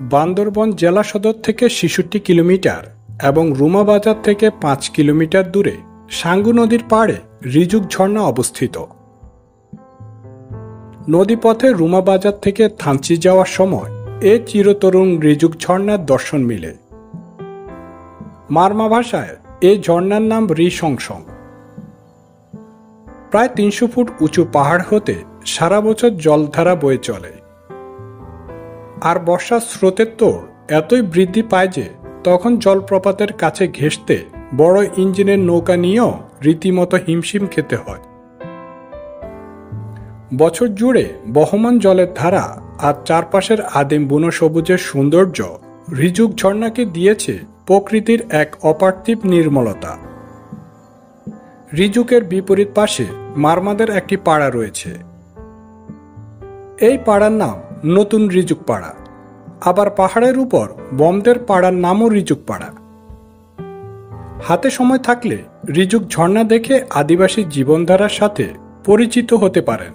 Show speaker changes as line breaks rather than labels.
বান্দরবন জেলা সদর থেকে ৬৬ কিলোমিটার এবং রুমা বাজার থেকে ৫ কিলোমিটার দূরে সাঙ্গু নদীর পাড়ে রিজুক ঝর্ণা অবস্থিত। নদীপথে রুমা বাজার থেকে থানচি যাওয়ার সময় এ চিরতরুণ রিজুক ঝর্ণার দর্শন মিলে। মারমা ভাষায় এই ঝর্ণার নাম রি-সংসং। প্রায় ৩০০ ফুট উঁচু পাহাড় হতে সারা বছর জলধারা বয়ে চলে। আর বর্ষার স্রোতের তোড় এতই বৃদ্ধি পায় যে তখন জলপ্রপাতের কাছে ঘেঁষতে বড় ইঞ্জিনের নৌকা নিয়েও রীতিমতো হিমশিম খেতে হয়। বছর জুড়ে বহমান জলের ধারা আর চারপাশের আদিম বুনো সবুজের সৌন্দর্য রিজুক ঝর্ণাকে দিয়েছে প্রকৃতির এক অপার্থিব নির্মলতা। রিজুকের বিপরীত পাশে মারমাদের একটি পাড়া রয়েছে। এই পাড়ার নাম নতুন রিজুক পাড়া। আবার পাহাড়ের উপর বমদের পাড়ার নামও রিজুক পাড়া। হাতে সময় থাকলে রিজুক ঝর্ণা দেখে আদিবাসী জীবনধারার সাথে পরিচিত হতে পারেন।